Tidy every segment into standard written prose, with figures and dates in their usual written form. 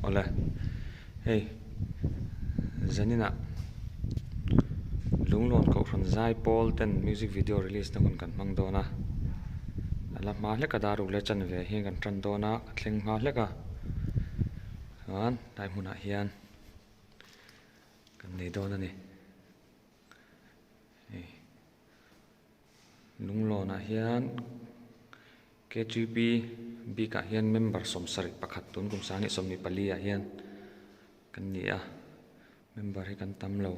Hola. Hey. Zanina. Lunglon ko from Zai Paul ten music video release na kun kan mang dona. Ala ma hle ka daru le chan ve hi kan tran dona thleng ma hle ka. An dai huna hian. Kan nei dona ni. Hey. Lunglon a hian KGP bika hian member somsari pakhat tun kum sani somni pali a hian kan ni a member hi kan tam lo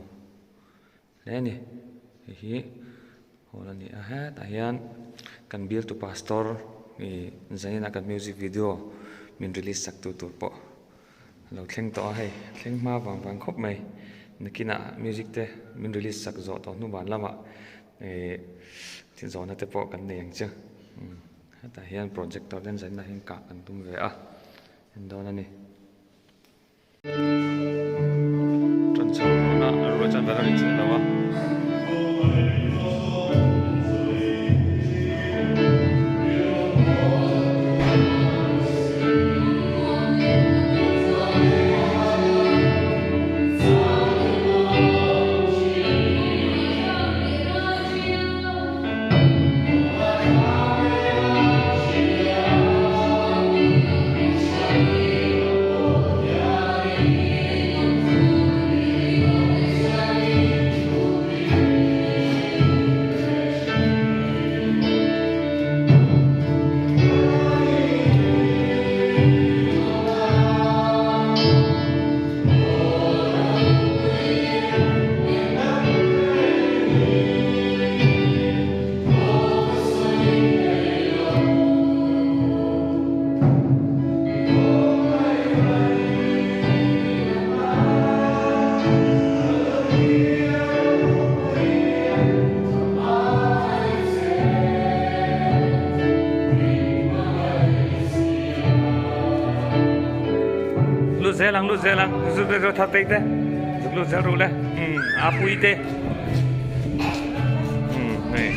le ni hi hola ni a ha ta hian kan build to pastor i zaina kan music video min release sak tu tur po lo thleng to hai thleng ma wang khop mai nikina music te min release sak zo to nu ban lama e tin zo na te po kan nei ang che ta hian projector den zaina hin ka kan tum ve a endona ni tran chau na ro chan da ri chin dawa lu zelang zu de tha te te lu zel ru le a pui te nei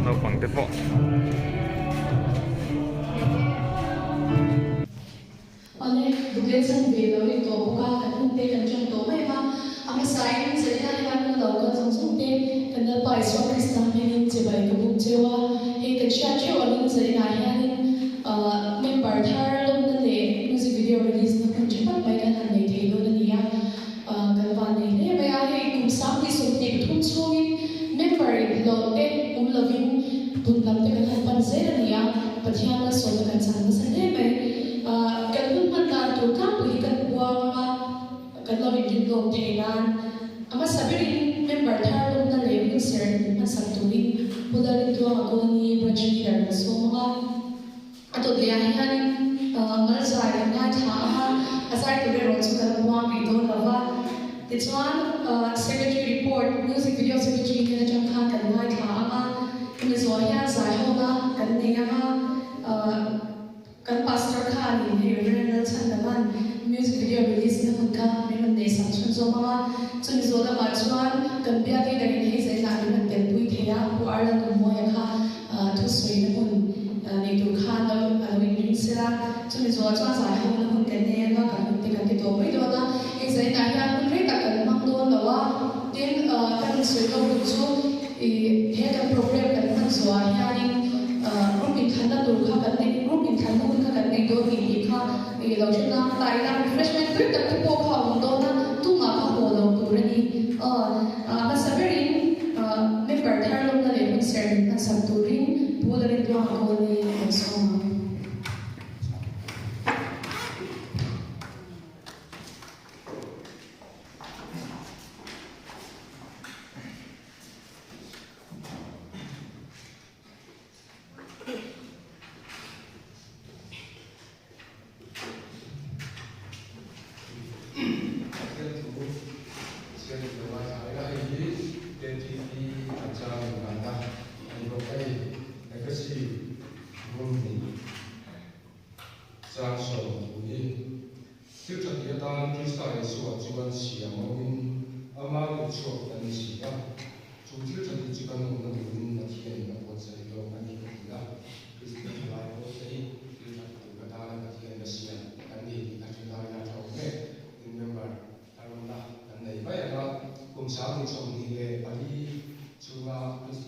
no pang te po ale dugen san ve lo ri to ka kan te kan chon to mai ma ama sai se ya ni kan lo ka song song te kan da pai so kristan ni che bai ka bu che wa he ka cha che wa ni se na ya ni member thar lo na le music video release na kun che pa bai kan han nei the lo na ni ya kan van nei le ba ya he kum sam ni so te thun so ni member lo te loving tun lam te kan han pan se na ni ya pathian na so na kan san na se le mai kan hun man ta tu ka pu hi kan bua ma kan lo ri din lo the nan ama sabirin member thar lo na le mu ser na sa tu ni budari tu ko ni bajni dar na so ma ato le ya han mal zai na tha ma asai tu re ro chu kan bua bi do la wa it's one secretary report music video secretary ni na jam kha kan na tha ma ni zo ya zai ho ma kan ni ga ma kan pastor kha ni he renal chan da man music video release na hun ka min ne sa chun zo ma chun zo da ma chuan kan bia ti da ni he zai na ni man ten pui the ya pu ar la no mo ya kha thu sui na hun nei tu kha no win ring sira chun zo cha sa ho na hun ten ne na kan te kan te to mai do na e zai na ya kun re ka kan mang do la wa ten kan sui lo chu e he ka program kan man zo ya ni group in khana tur kha kan nei group in khana hun kha kan nei do ni kha e lo chuna tai na refreshment tu tak po kha hon do na tu ma kha ho lo tu re ni ma saberin member thar lo na le mun ser na sam tu rin pu la rin tu ha ko ni so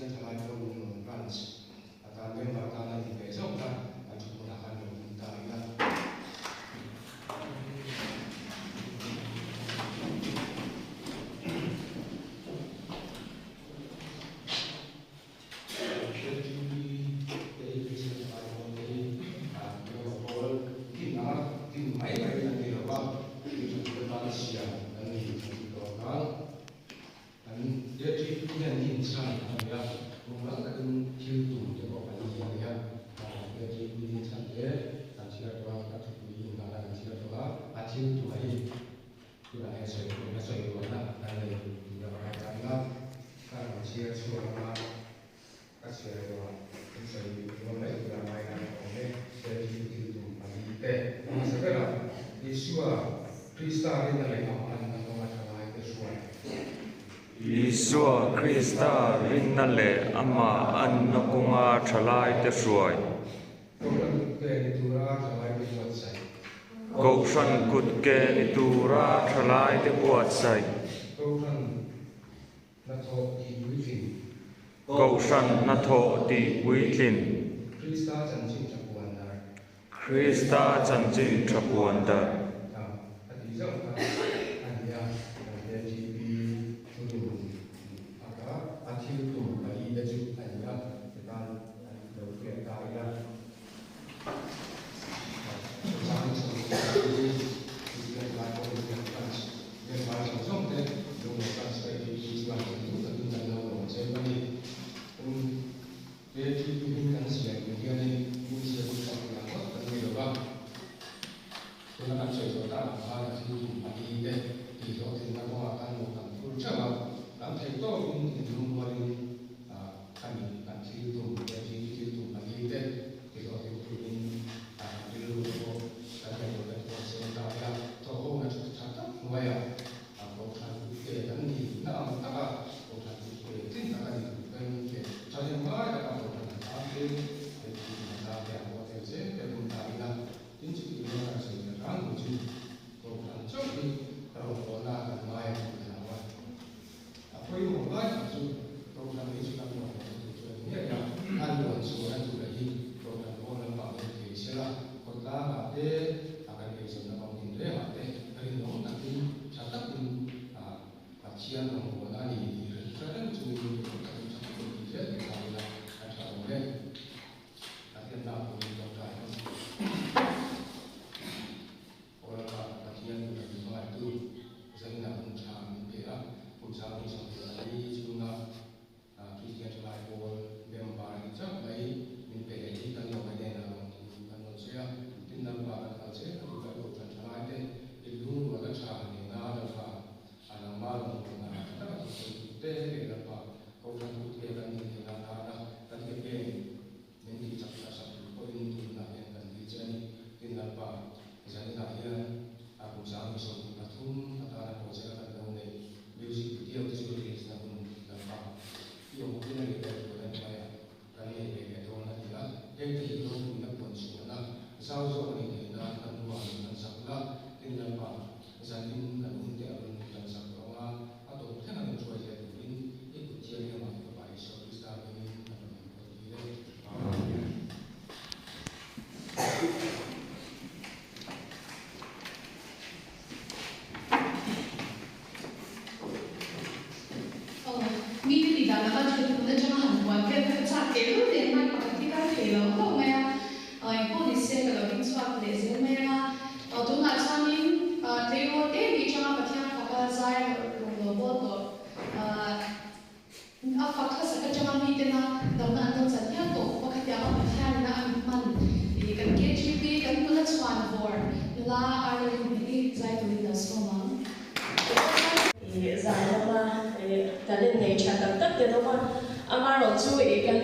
Asian Thalai Forum Branch akan member tanah di besok kan untuk menggunakan dokumen Isua Krista Rinnale Ama Annakunga Chalai Te Shuai Goshan Kutke Nitura Chalai Te Puatsai Goshan Natho Di Witlin Krista Chanjin Chapuanda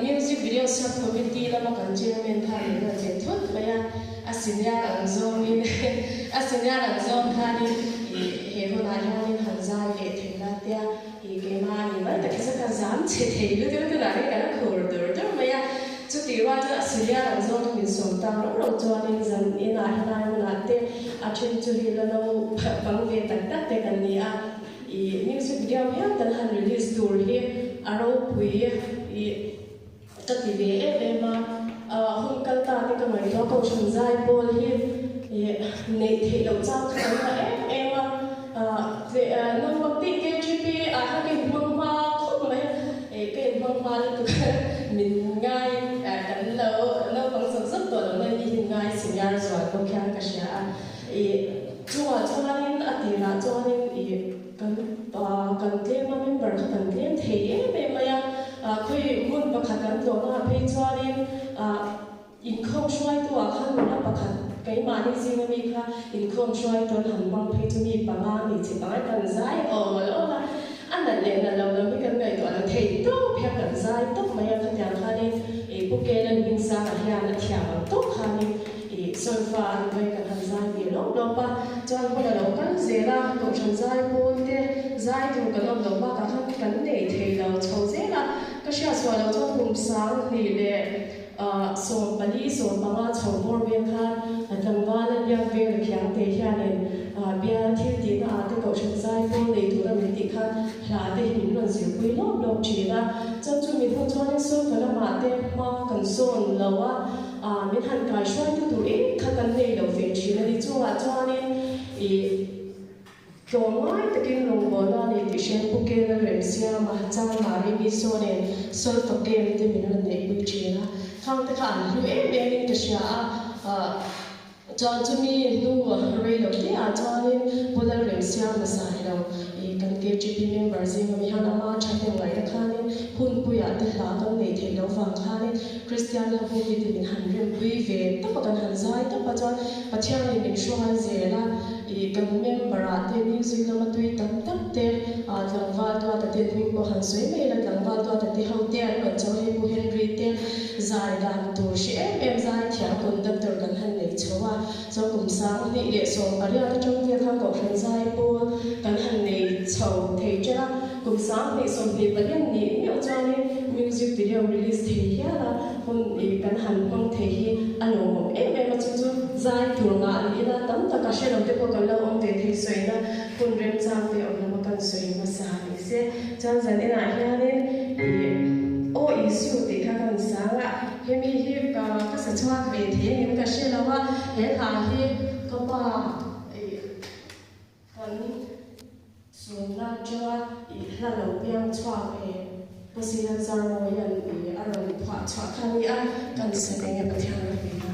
music video sub committee lama kan chairman tha ni na chen thot maya asinya ang zone in asinya ang zone tha ni he ho na ya ni han za ye thela tia he ke ma ni ma ta kisa kan zam che thei lu te ka ni ka khor dur maya chu ti wa ta asinya ang zone min som ta ro cho ni zan in a na na te a chen chu hi la no bang ve tak tak te kan ni a music video hian tan han release tour hi aro pui tất cả về mà hôm căn ta thì cái mấy đó câu chuyện dài bol hi này thì đầu trang khá là em về năm bậc tin cái GP cái măng hoa không mấy cái măng hoa là mình ngay cảnh lâu nó vẫn rất rất tốt là nên đi ngay sinh nhật rồi có kia cái gì cho nên thì là cho nên cần thêm member cần thêm thế về mà khi muốn bắt đầu đó là phải cho nên income xoayตัวข้างนู้นประคันไกมาที่จริงมีค่ะ income ช่วยตัวหันบางทีจะมีบางอย่างที่บางกันใจแล้วล่ะอันนั้นเนี่ยเราไม่กันไงตัวนั้นเที่ยวเพียงกันใจต้องมาอย่างขยันค่ะนี่พวกแกนั้นมีสาเหตุและเที่ยวต้องค่ะนี่โซฟาไม่กันหันใจเดียวเราปะจนพอเรากันเสียละตัวฉันใจพูดเดใจตัวกันเราปะกันเนี่ยเที่ยวเราเสียละก็เชื่อส่วนเราจะคุมสร้างนี่เลย ส่วนปลีส่วนบางว่าชาวบ้านเวียนค่ะจังหวัดนั้นยังเวียนเขียงเตียนเนี่ยเบียร์ที่ตีน่าจะก่อชั้นใจพวกในตัวเราไม่ติดค่ะหลายที่หินมันเสียไปรอบรอบจีน่ะจังจุดมีผู้ชายส่วนกันมาเต็มมากันส่วนเราว่าไม่ทันการช่วยตัวเองค่ะกันในเราเวียนจีน่ะที่จังหวัดจ้าเนี่ยตัวไม่ตะกี้ลงบอลนี่ที่เช่นพวกเกลเรมเซียมาจ้างมาเรียมีส่วนเนี่ยส่วนตัวเกมที่มีมันในบุจีน่ะข้างแต่ขันรู้เองนี่ก็เสียจอจะมีนู่นเรื่องที่อาจารย์พูดเรื่องเสียงภาษาเรากันเกี่ยวกับ member จริงมีฮานามาใช้เป็นไงนะคะนี่หุ่นปุยแต่ละต้องในเทเราฟังค่ะนี่คริสเตียนเราพูดที่เป็นหันเรื่องปุยเวต้องประกันหันใจต้องประจอนประเทศนี้เป็นช่วงเจละกัน member ที่มิวสิกเรามาตุยตั้งเตะหลังว่าตัวแต่เด็กมีผู้หันสวยไม่ละหลังว่าตัวแต่ที่เขาเตะเหมือนเจ้าให้ผู้เฮนรี่เตะใจดังตัวเชื่อเอ็มใจเที่ยวคนดับตัวกันหันในชัวเจ้ากลุ่มสาวนี่เดี๋ยวส่งอะไรที่จงเที่ยวข้างกับหันใจปูกันหันในชาวเที่ยวกลุ่มสาวนี่ส่งในประเด็นนี้มีอาจารย์มิวสิกวิดีโอรีลิสเที่ยวละคนกันหันมองเที่ยวอันนู้นเอ็มมาจุดใจตัวงานนี่นะตั้งแต่ก็เชื่อเราเด็กพวกเราองเที่ยวสวยนะคนเริ่มจำเที่ยวเรามากันสวยมาสายเสียจังใจนี่นะเฮียนี่โอ้อิสุติข้ากันสังอ่ะเฮียมีที่ก็สัญชาติเวทีนี่มันก็เชื่อแล้วว่าเฮียหาที่ก็ว่ากันส่วนนั้นจะว่าถ้าเราเพียงชอบภาษีนั้นจะรวยยันอารมณ์ผ่าชอบครั้งนี้อ่ะกันแสดงอย่างประเทศเราเป็นไง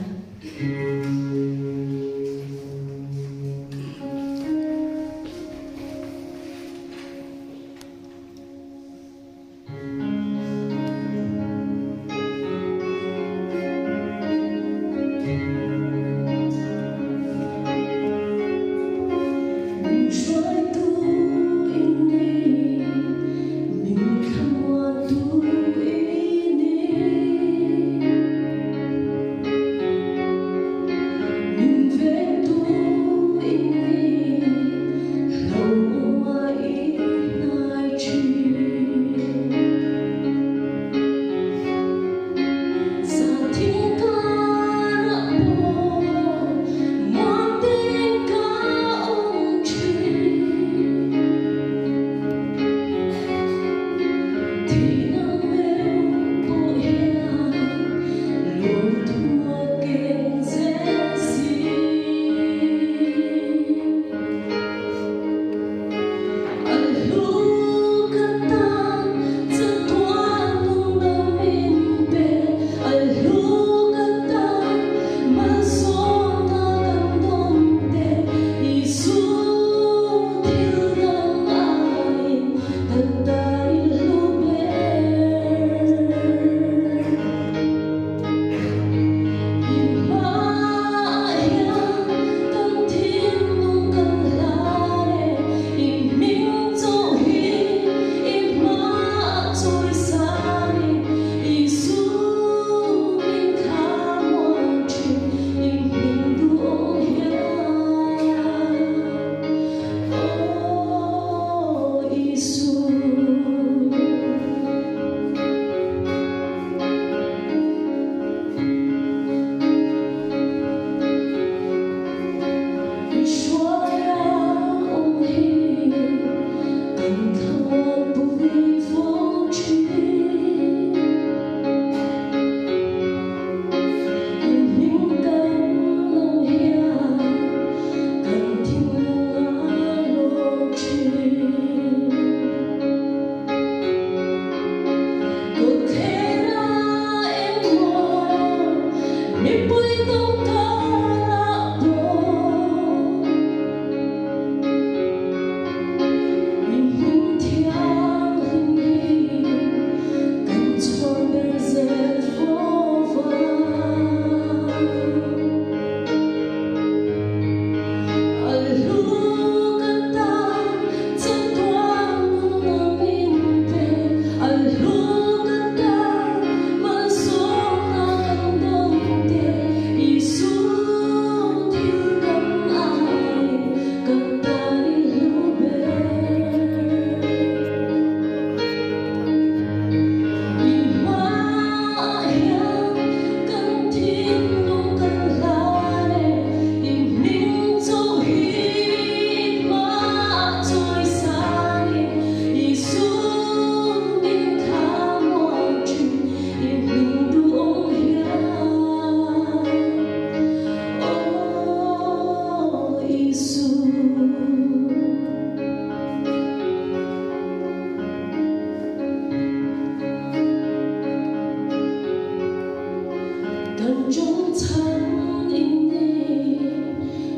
cần trong thân in đi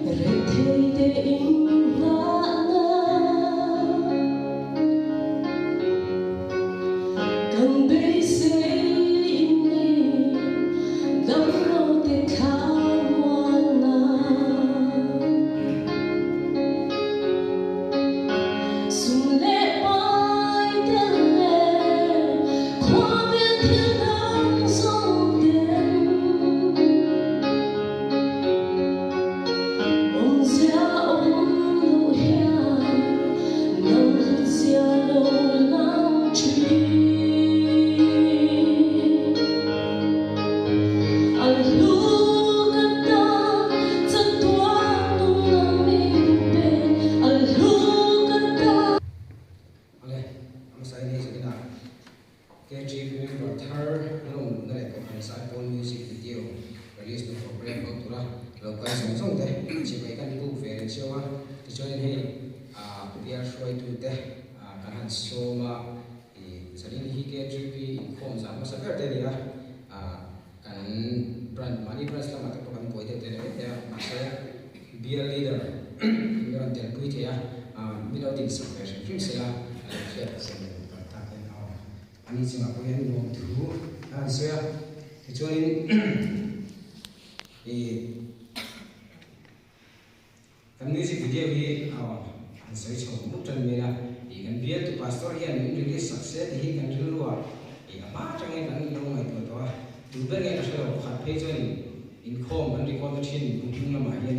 rệt thấy để in ngã cần bị say in đi gấm lâu để khá ngoan sung lệ bay đến lệ qua biết thiên đàng sông tiền ông già ông lũ hea nâng già lâu lăng truy al lũ cất ta rất toan tung nằm bên bên al lũ cất ta Ale, ang sa ini sa KGP member third along na ko ang sa iPhone music video release ng program ko tura local song te si kai kan bu fe chewa ti choin he PR shoi tu te kan soma sarin hi KGP khom sa ma sa te dia kan brand money brand la mata kan poi te te ya ma sa beer leader ngan te pui te ya without in suppression film se la share sa ani singa ko yan mo thu an so ya choin kan music video hi an so chho mu tan me la kan bia tu pastor yan min release success hi kan rilwa ama change kan lo mai to tu ber ngai so khat phe choin in khom kan record thin booking la ma yan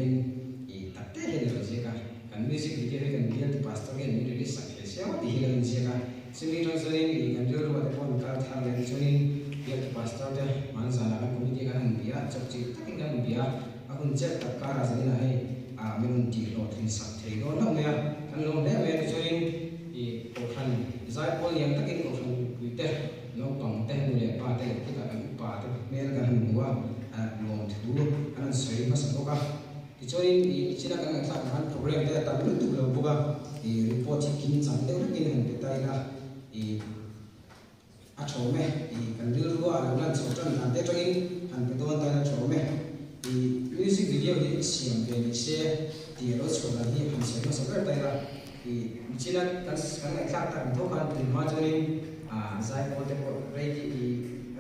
in tatte le lo je ka kan music video kan bia tu pastor yan min release success ya ti hi kan je ka sini trong số này kan jor wa ko ka tha le choin ya pastor de man sana kan committee kan bia chok chi takin kan bia akun check tak ka ra zani na hai min ti lo thin sak thei lo na me kan lo de me choin ko khan zai pol yang takin ko khan wi te no tong te nu le pa te ki ka kan pa te me kan han wa lo thu kan soi ma sa ka ti choin china kan sa kan program te ta lu tu lo boka report kin chang de kin han te tai la a chome kan ril ro a lan so tan han te tawin han pe don ta na chome music video hi siam ve ni se ti ro so la hi han se no so ta ra china kan kan kha ta tho kan ti ma choni zai ko te ko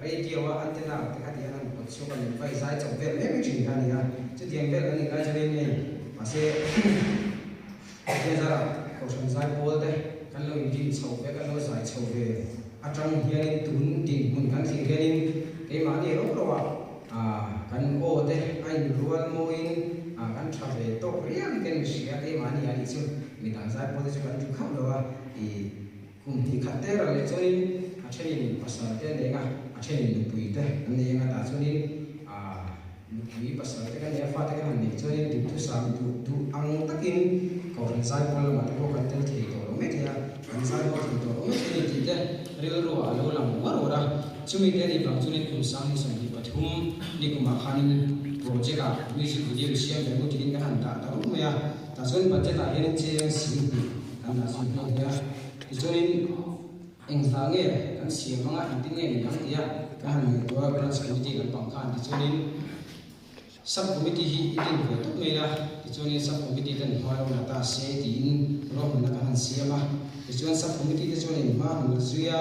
radio wa antenna te ka ti han ko so kan vai zai chom ve me mi chin kan ya chu tiang ve kan ga chani ne ma se te zara ko son zai ko te kan lo in chho ve kan lo zai chho ve atang hian tun ding mun kan thing hian ke ma ni ro ro kan o te ai rual mo in kan tha ve to riam ken sia ke ma ni ani chu mi dang zai po te chu kan chu kham lo kum ti khat te ra le choin a thein pasal te ne nga a thein lu pui te an ne nga ta choin lu pui pasal te kan ya fa te kan ni choin ti tu sam tu ang takin ko ran zai po lo ma te ko kan tel thei to lo me ya kan zai po to lo me ti te ril ro a lo lam wa ro ra chumi te ni bang chunin kum sam ni sam ni pathum ni kuma khanin project a music video siam le mu tin kan han ta ta ro me ya ta chon budget a hian che sim kan na sun no ya ti choin eng sa nge kan siam nga tin nge ni yang ya kan han to branch committee kan pang khan ti chonin sub committee hi itin ve to me la ti chonin sub committee kan hoi na ta se tin ro na kan siama ti chon sub committee ti chonin ma nu zuya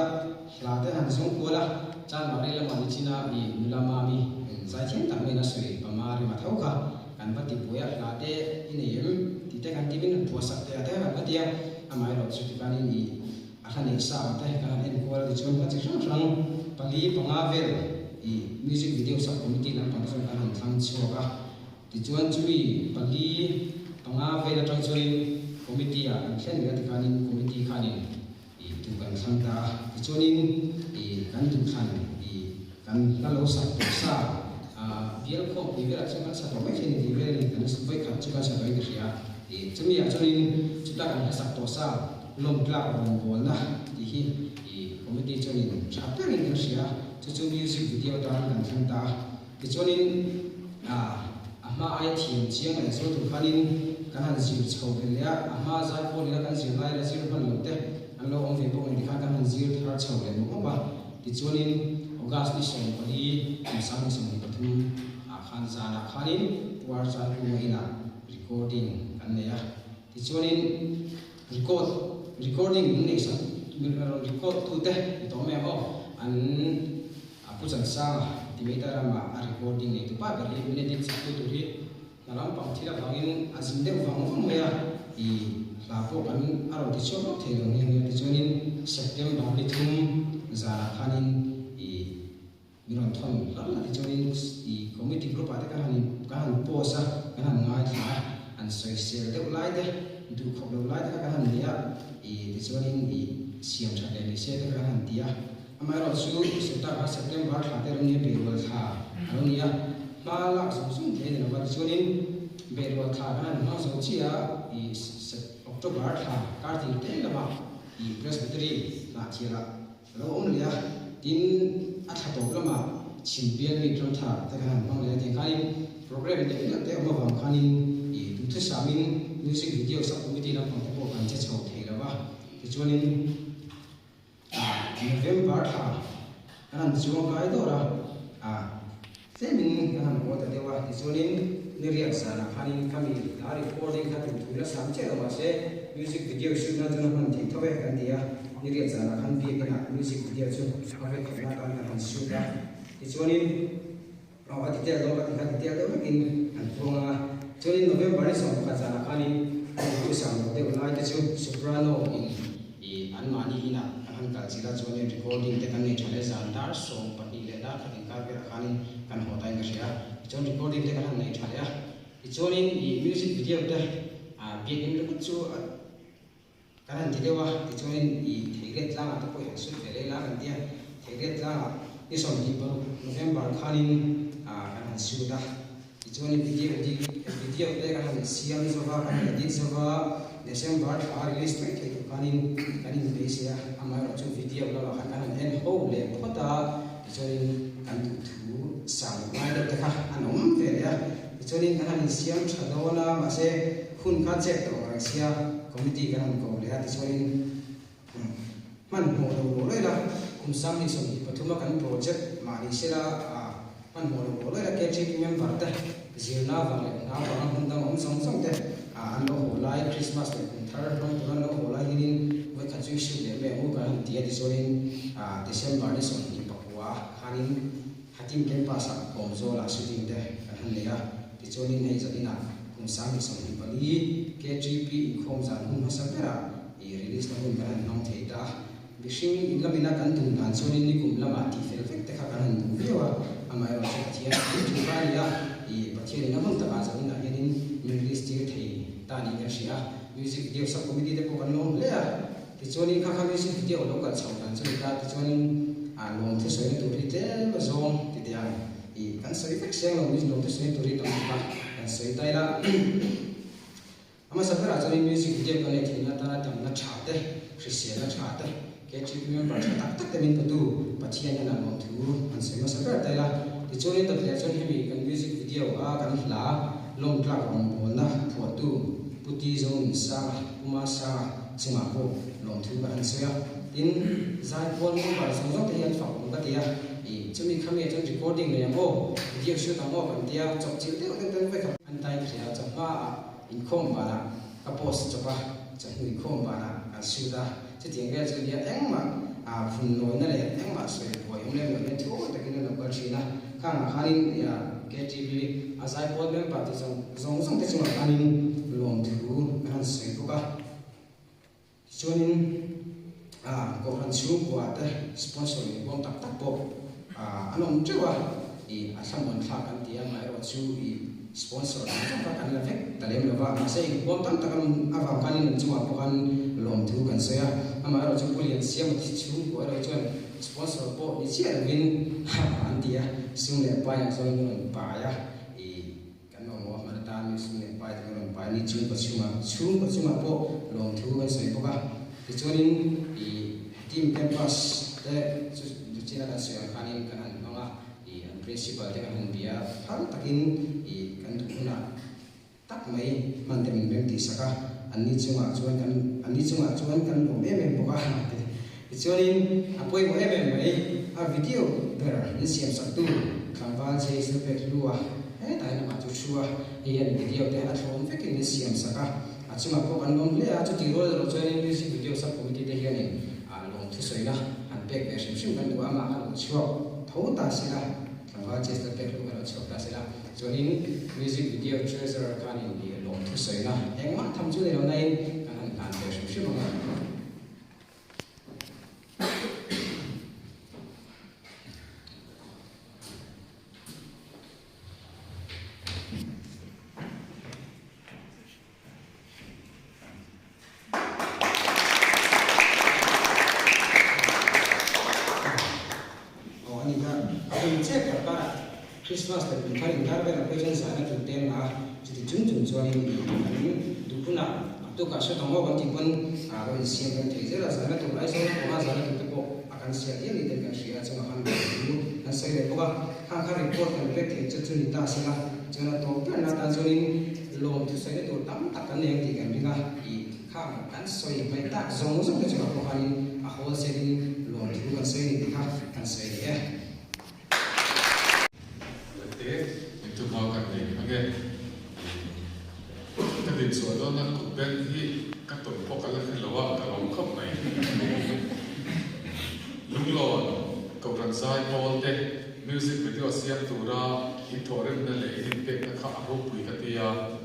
la te han song ko la chan ma ri la ma ni china i mulama mi zai chen ta me na sui pa ma ri ma thau kha kan ba ti boya la te ini yem ti te kan ti bin po sak te ate ba dia amai ro su ti kan ni a khan ni sa ta kan en ko la chon ba chi sang pali panga vel i music video sub committee na pa so kan han thang chu ka ti chuan chui pali panga vel atang chuin committee a an thlen ga ti kan in committee khanin i tu kan sang ta ti chuanin i kan tu khan i kan la lo sak to sa bial ko ni vera chama sa to mai chen ni vera ni kan su vai khat chu ka sa vai ka ria chumi a chuin chu ta kan sak to sa lom tla ron bol na ti hi committee chuin chapter ni ka ria chu music video ta kan thang ta ti chuanin ama ai thiam chiang ai so tu khanin kan han zir chho ve ya ama za ko ni kan zir lai la zir pan lo te an lo ong ve bo ni kha kan han zir thar chho le mo ba ti chuanin August ni som pali sam ni som pathum khan zana khanin war chan ku ina recording kan ne ya ti chuanin recording ni sa record tu te to me ho an apu chan sa ti me ta ma recording ni tu pa ga ri ne din sa tu ri nalam pam thila bangin azim de wang me ya I la po kan aro ti chok the lo ni ti chuanin September ni thum zana khanin miron thon lam na ti chuanin committee group ate kan posa kan ngai thla an social de lai de du khop lo lai de kan nia ti chuanin siam tha le ni se de kan tia amai ro chu September thla te ni be wal tha aro nia ma la sum the ni ba chuanin be wal tha kan ma so chia October tha ka ti te la ma presbytery la thila lo on lia tin atha to lama chimpian mi tram tha ta kan bang le te kai program de la te ma bang khanin tu thu samin music video sub committee la pang ko kan che chho thei la ba ti chuanin November tha kan chuang kai do ra semin kan ko ta dewa ti chuanin ni riak sa na khanin kami la recording ka tu la sam che ma se music video shoot na jana kan thi thobe kan dia ni riak sa na khan bi ka music video chu ka ve ka na kan shoot da ti chuanin rawa ti tel do ka ti tel do kin an pronga chuanin November ni som ka jana khanin tu sam de ulai te chu soprano an mani ina kan ka chila chuanin recording te kan ni thale zandar song pani le da kan ka ve khanin kan hotai nga sia chuan recording te kan nei thale a ti chuanin music video te bi in lu chu kan ti dewa ti chuanin thegret la ta ko su le la kan dia thegret la ni som ni ba November khanin kan su da ti chuanin video te kan siam so ba kan edit so ba December release mai the kanin be sia amai ro chu video la kan en ho le phota ti chuanin kan thu sang mai da ta anom ve ya ti chuanin kan siam thadona ma se khun kha che to sia committee kan ko le ha ti chuanin man mo lo le la kum sam ni som pathuma kan project ma ni sera man mo lo le la ke chi member ta zirna wa le na wa hun dang om song song te an lo ho lai Christmas le thar ron turan lo ho lai nin we kha chu shi le me mu kan ti ti chuanin December ni som ni pakwa khanin hatim ken pa sa kom zo la shooting te kan le ya ti chuanin nei zaina kum sam ni som ni pali KGP khom zan hun ha sapera release na hun kan nong thei da bishing in lamina kan dun dan chuanin ni kum lama ti fel fek te kha kan du vewa amai ro che thia tu ba ya pathian na hun ta ba zaina yanin release ti thei ta ni ka sia music video sub committee te ko kan nom le a ti chuanin kha music video lo ka chau dan chuanin ta ti chuanin long the soi tu ri te ba zong ti te ai kan soi fek seng long the soi tu ri ta ba kan soi tai la ama sapera chuanin music video kan le thina ta na tam na tha te christian na tha te ke chi member tak tak te min tu pathian na long thu an soi ma sapera tai la ti chuanin ta le chuan hemi kan music video kan hla long track on bon na pho tu puti zone sa kuma sa chima ko long thu ba an soya tin zai pon mo ba song song te yan fa ko ka tia chumi khame chon recording le mo video shoot amo kan tia chok chil te ten ve ka an tai khia chok ma in khom ba na ka post chopa chhui khom ba na an suda che tiang ga chu dia engma phun no na le engma soi ko yong le me thu ta kin na ba china khang khanin ya KTV azai pon mem pa te zong zong te chuma khanin long thu kan soi ko ka chuanin ko han chu ko ate sponsor ni bom tak tak po anom chewa asamon tha kan tia mai ro chu sponsor ka kan la vek talem lova ma sei bom tam tak kan awa kanin chuma po kan long thu kan soya ama ro chu pulian siam ti chu ko ro chuan sponsor po ni chia win an tia sung le pa ya so ni pa ya kan no mo ma ta ni sung le pa ya no pa ni chu pa chuma po long thu kan soi po ka ti chuanin team campus te chu china kan soi khanin kan an no nga an principal te kan bia thal takin kan tu na tak mai man te min bem ti saka ani chunga chuan kan lo me po ka ti chuanin apoi mo mai video ber in siam sak tu kangwan che su pek lua tai na ma chu chua hian video te a thom vekin in siam saka achima ko kan nom le a chu ti rol ro join music video sub committee te hian in a long thu soina an pek be sim sim kan duwa ma a chua tho ta sila kangwan che su pek lua chua ta sila join music video treasure kan in di long thu soina engma tham chu le lo nai an be sim sim ma Christmas da bin kharin dar bela present sana tu tem na jadi jun chuan ni ani dupuna to ka sha tong ba ti pon a ro siam kan the zera sana tu lai so ko ma sana tu ko akan sia dia ni de kan sia chama han du na sai le ko ba kha kha report kan le the chu ni ta sila chana to pe na ta zo ni lom tu sai to tam ta kan ne ti kan ringa I kha kan soi pai ta zong zong ke chama ko hani a hol se ni lom tu kan sai ni kha kan sai ye itu mau kan ni, okey. Tapi soalan nak kubel ni kata pokoknya kalau kalau kau mai. Lunglon kau kan saya Paul deh music video siap tura itu orang ni le impact nak aku pui katia,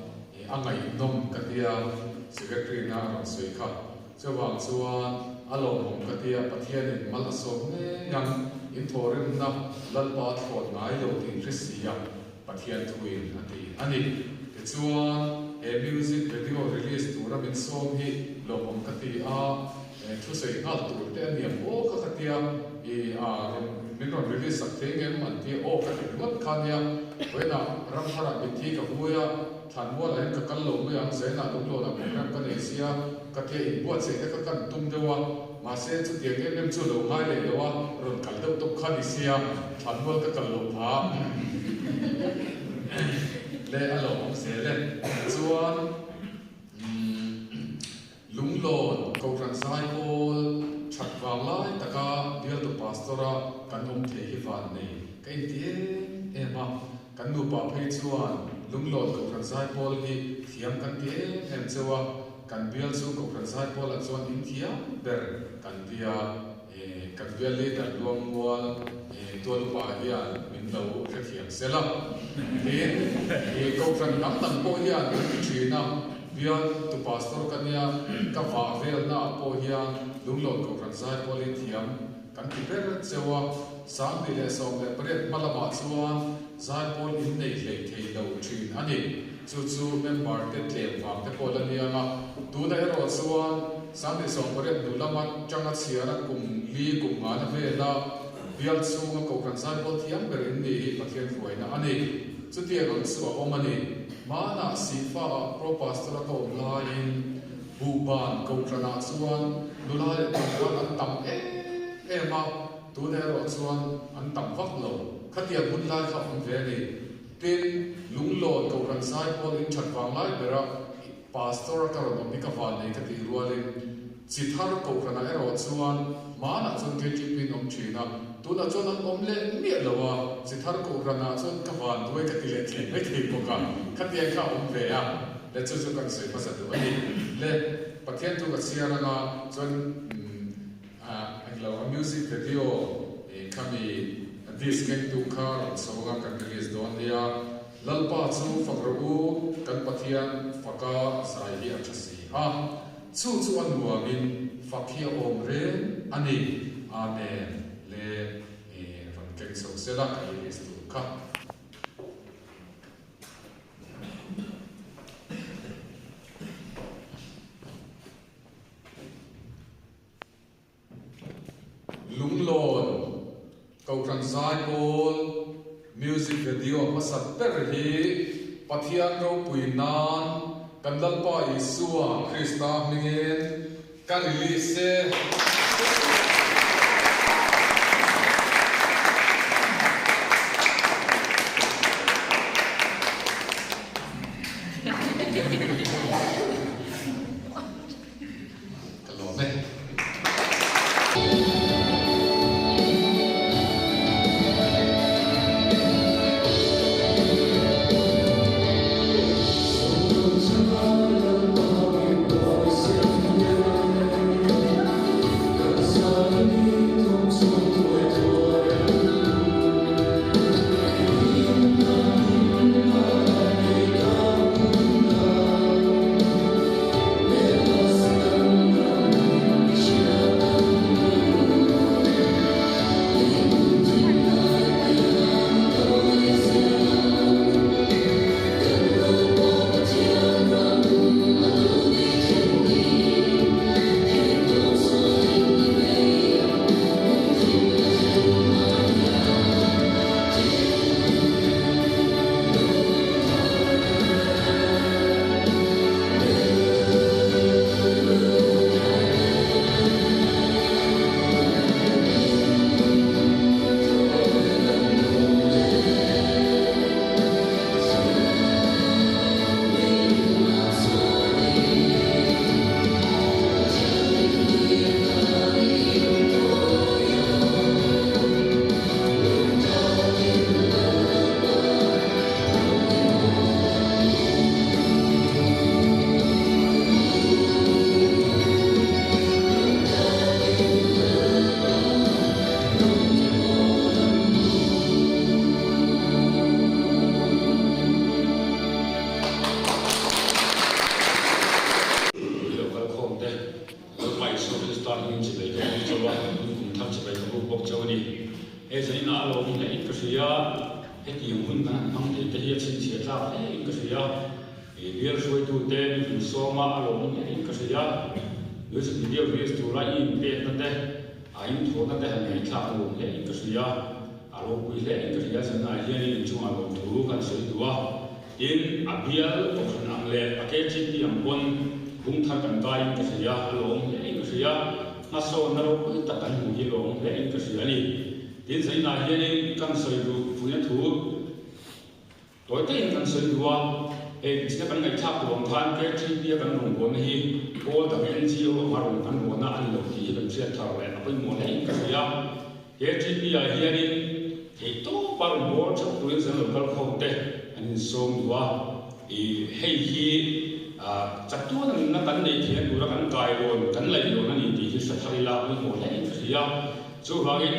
angai nom katia secretary na orang suika. Sebab soal alom katia patian malah soalnya yang itu orang nak lalpat fort ngai lo Indonesia. Pathian tuin ani chuan music video release tura min song hi lom kati a thu sei ngal tur te ani o ka katia min ron release sak theng em man ti o ka ti mat khan ya wena ram hara bi thi ka huya than mo la ka kal lo me ang se na dum lo na program ka ne sia ka the in buat se ka kan tum dewa ma se chu ti ke nem chu lo mai le dewa ron kal deuh tok khan sia than mo ka kal lo pha le alo se le chuan lunglon ko ran sai pol chat wang lai taka deal to pastora kan om the hi van nei kai tie ema kan nu pa phei chuan lunglon ko ran sai pol hi thiam kan tie em chewa kan bial chu ko ran sai pol a chuan in thiam ber kan dia kan bial le da luang wal to lu pa hian min lo ka thiam sela ko ran nam tan po hian thina bial to pastor kania ka va vel na po hian lunglon ko ran sai pol in thiam kan ti ber chewa sang ni le song le pret malama chuan zai pol in nei hlei thei lo thin ani chu member te tlem wang te pol ania ma tu na ero chuan sang ni song pret du lama changa chiara kum li kum ma na vela bial chunga ko kan san pol thiam ber in ni pathian fuaina ani chu ti ron chu omani mana sifa pro pastor ko lain buban ko krana chuan dulai ko an tam ma tu na ero chuan an tam vak lo khatia bun lai kha on ve ni tin lunglon ko kan sai pol in chat wang lai bera pastor ka ron mi ka van nei ka ti rualin chithar ko kana ero chuan mana chun ke chipin om china tuna chuan an om le mi lowa chithar ko kana chuan ka van duai ka ti le thei mai thei ko ka khatia kha om ve a le chu kan sei pasa du ani le pathian tu ka siara na chuan a music video kami this kan tu car so ga kan release don dia lalpa chu fakru kan pathian faka sai hi achasi ha chu an nuamin fakia omre ani amen le ran ken so sela ka release tu ka lunglon ko kan sai bol music video pasat per hi pathian ro puinan kan lalpa isua krista mingen kan release hết nhiều hơn cả ông thì cái hiện sinh sẽ ra cái gì đó thì điều suy tu tên tu số mà lòng cái gì đó nếu sự điều việc tu lại in tiềnนั่นเองin thuaนั่นเองให้ชาติลงcái gì đó lòng quý cái gì đó sẽ ngay hiện chung lòng tuกันสุดตัวin abial ตกหนังเลยประเทศที่ยังคนบุ้งทันกันได้cái gì đó lòng cái gì đóมาโซนเราก็ตัดกันหูที่lòng cái gì đóนี่inใส่ในhiệnกันสุดตัวผู้นั้นถูกตัวที่กันสุดตัวจะเป็นไงชาติรวมทานเกิดที่เดียกันลงบนนี้โอ้แต่เป็นที่เรามาลงกันหัวหน้าอันหลงที่เป็นเสียทางแหวนเป็นหมดเลยก็เสียเกิดที่เดียเฮียนี่ที่โตปารบอลจะคุยกันเราเข้าเตะอันนี้ส่งตัวให้ที่จัดตัวนั้นกันในที่นั้นดูแลกันกายโดนกันเลยโดนนั่นนี่ที่สุดท้ายแล้วเป็นหมดเลยก็เสียจู่ว่าเอง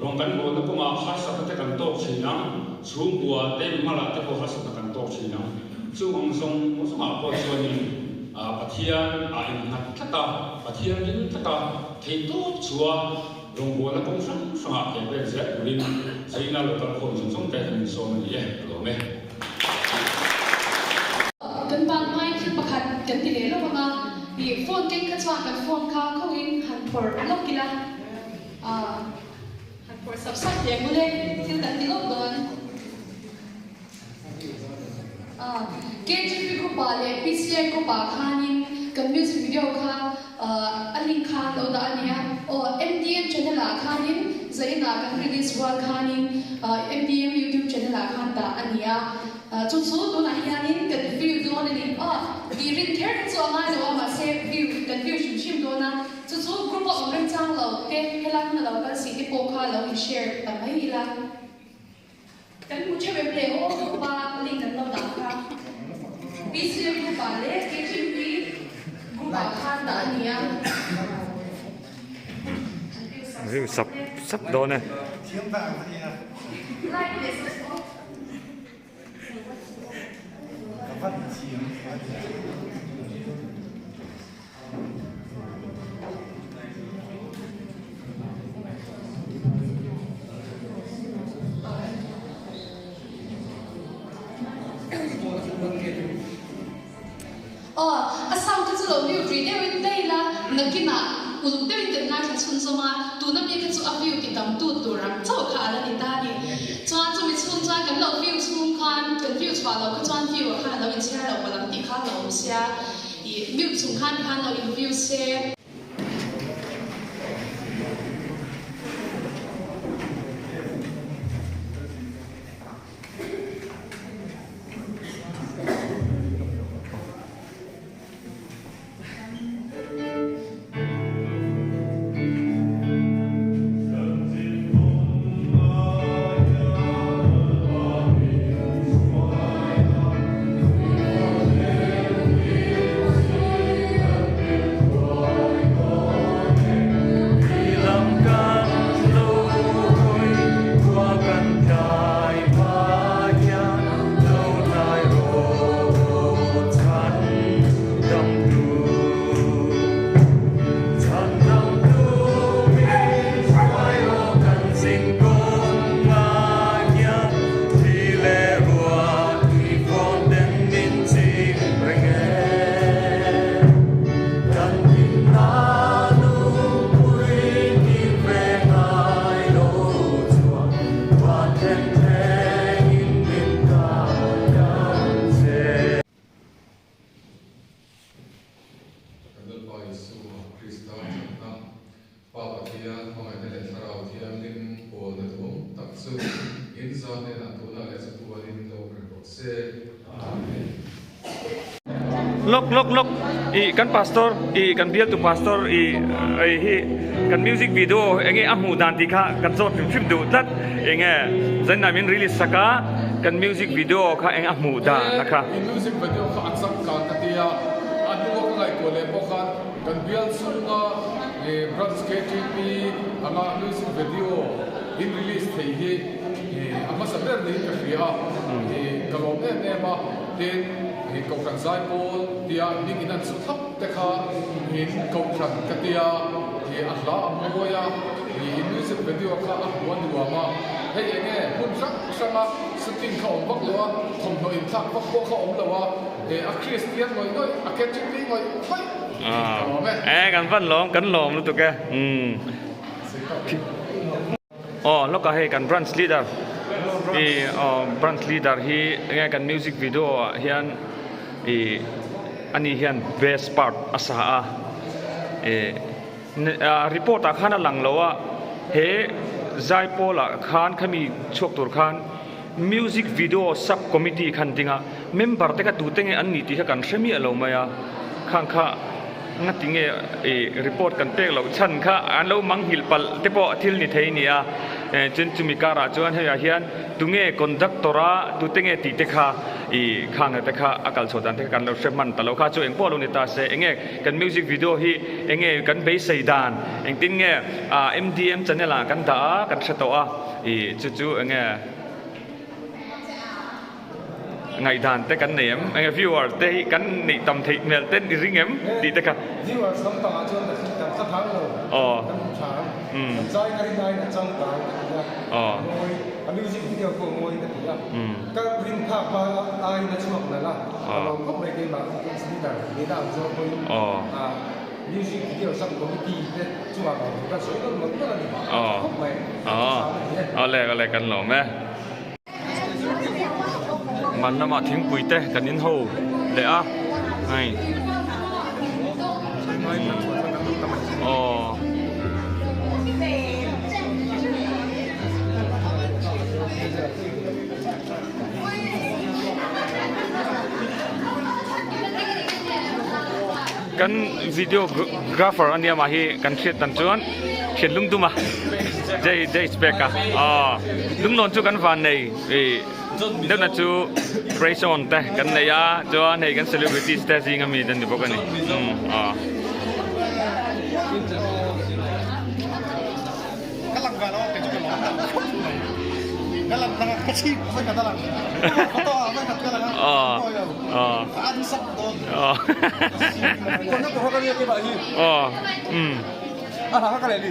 ลงกันบนแล้วก็มาฮัสสัตกันโตชินังสูงกว่าเต็มมาละแต่ก็ฮัสสัตกันโตชินังช่วงส่งสมัครส่วนนี้ปะเทียนอินทัตตาปะเทียนอินทัตตาที่โตชัวลงบัวและกงสังสมัครเป็นเสร็จลินสิ่งนั้นเราต้องคนส่งแต่เป็นส่วนนี้รู้ไหมกันบางไม่คือประคันกันติเลยแล้วมาอีโฟนกิ้งกันสว่างกันโฟนเขาอินหันพอร์ลบกีฬาหันพอร์สับสับอย่างนู้นเลยที่กันติลบโดนKGP को पाले PCI को पाखानिन kan music video kha alin kha lo da ania o MDM channel a khanin zaina kan release wa khanin MDM YouTube channel a khan da ania chu chu to na hianin kan view do ni di rin ther chu ma lo ma se view kan view shim shim do na chu chu group of ren chang lo te helang na lo kan si ti po kha lo share ta mai ila kan mu che web le o ba link kan lo da kha PCI ko pale KGP sắp đồ này asam ka chulo view free de win dei la nakina uluk de win kan na chun so ma tu na me ka chu a view ki tam tu tu ram chau kha la ni ta ni chuan chu mi chun chuan kan lo view chung khan kan view chwa lo ka chuan view kha lo in share lo balam ti kha lo sia i view chung khan lo in view share lok i kan pastor i kan bial tu pastor i hi kan music video enge amu dan dikha kan zot film du tat enge zan na min release saka kan music video kha enge amu da nakha music video kha atsam ka katia adu ko ngai ko le po khan kan bial sunga e brothers KTP ama music video in release thei hi ama saber ni ka fia kalom ne ma ten câu chuyện giải phẫu thì những cái năng suất thấp để khá hiện câu chuyện cái tia thì ăn lá ăn mua ya music video ka buan du ma hei enge hun sang shooting ka om bak lo thom no in thak bak ko ka om lo wa a Christian noi a Catholic noi hoi kan văn lom lu tu ke lo ka hei kan branch leader branch leader hi nge kan music video hian ani hian best part asa report a khana lang lowa he Zaipola khan khami chok tur khan music video sub committee khan dinga member te ka tu tenge an ni ti kan hremi alo maya khang kha ngatinge report kan pek lo chan kha an lo mang hil pal te po thil ni thei nia chen chumi kara chuan he hian tunge conductora tu tenge ti te kha khang te kha akal chodan te kan lo shman talo kha chu eng po lo ni ta se enge kan music video hi enge kan be seidan eng tin nge MDM channel a kan da kan shato a chu enge ngày đàn te kan nem enge viewer te kan nei tam thei mel ten ring em ti te kha viewer sam ta chuan kan sa thang lo zai ka rin nai chang ta a music video ko moi na ti ka ring pha pa ai na chuak na la lo ko mai ke ma consider ni da zo ko music video sub committee te chuwa ka soi lo mo ta ni ko mai le kan lo me man nama thing pui te kan in ho le a ai kan videographer ania ma hi kan thret tan chuan khen lung tu ma jai spec ka lung non chu kan van nei đó là chú praise on te kan này ya cho này kan celebrities te sing ami dan di pokok ni kalang galo ke juga lo kalang tengah kecil apa kata lang foto apa kata lang an sab don kono ko ka ni ke ba hi ha ka le ni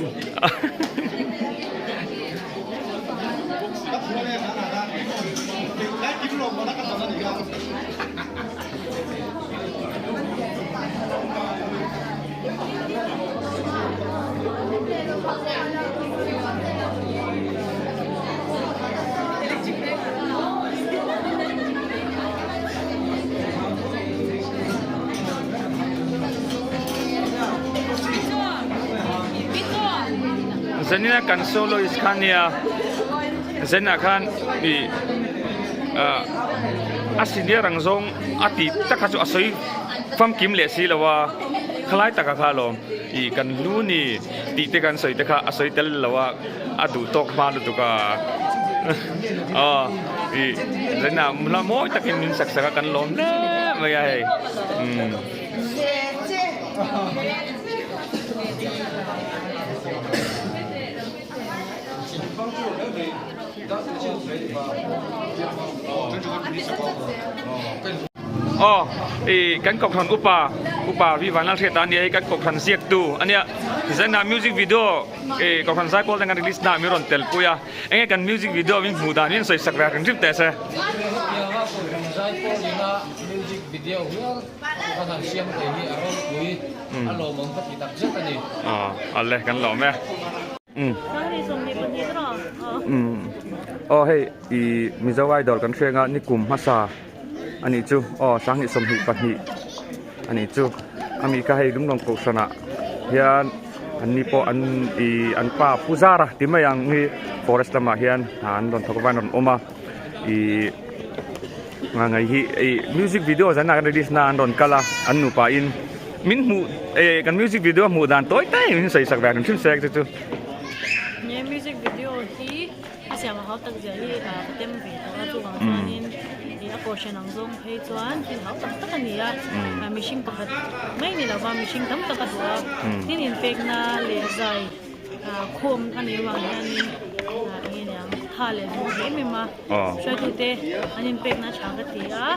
Zanina kan solo iskania zena kan asinia rangzong ati takachu asoi fam kim le si lawa khlai taka khalom kan lu ni ti te kan soi te kha asoi tel lawa adu tok ma lu tuka zena mula mo takin min saksa kan lom le ma ya he kan kok thon upa vi vanal theta ni kan kok thon siak tu ania zena music video kok thon sai pol dengan release na mi ron tel puya enge kan music video min mudan min soi sakra kan trip te se sai pol ina music video hial kan han siam te hi aron pui alo mong pat kitak zet ani alle kan lo me Sorry, som ni pun ni terang. hey mizawai dol kan threnga ni kum hasa ani chu sang ni som hi pa hi ani chu ami ka hei lungnong ko sana hian ani po an pa puzara timayang ni forest lama hian han don thokwan on oma ngai hi music video zana release na an don kala an nu pa in min mu kan music video mu dan toy tai min sai sak ban chim sek chu Nye music video hi siam hau tak ja hi tem ve ta chu wang in a portion ang zong phei chuan tin hau tak tak ani a mishing pakhat mai ni lawa mishing tam tak a tin in pek na le zai khom ani wang hian in ha le mo he mi ma shoi tu te anin pek na chang ka ti a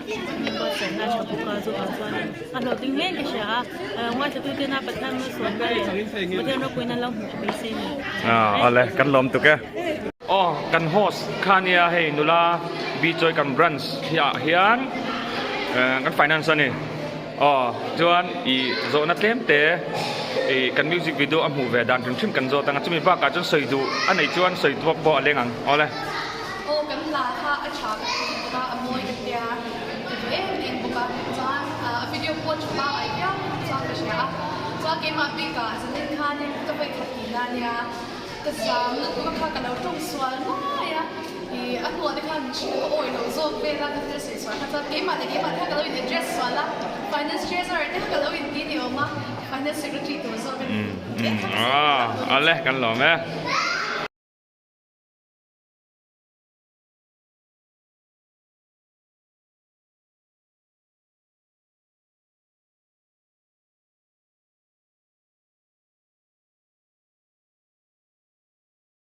min ba sen na chang ka zo ka zo ni a lo ting hen ke sha ngwa cha tu te na pathan ma so ba le mo te no kuin na lam hu be se ni ale kan lom tu ke kan host khania he nula bi joy kan branch hian kan finance ni chuan I zo na tlem te kan music video am hu ve dan thim kan zo tanga chumi ba ka chon soi du anei chuan soi tu bo lengang ole kan la kha a cha ka amoi ke tia ve ning buka chan video watch ba ai ya cha ka sha cha ke ma bi ka zin kha ne to bai khati na nia ka sam na ku kha ka lo tong swal ma ya a ko de khan chi ko oi lo zo ve la ka se swal ka ke ma ka lo in dress swala finance treasurer te ka lo in ti ni o ma finance secretary to zo ale kan lo me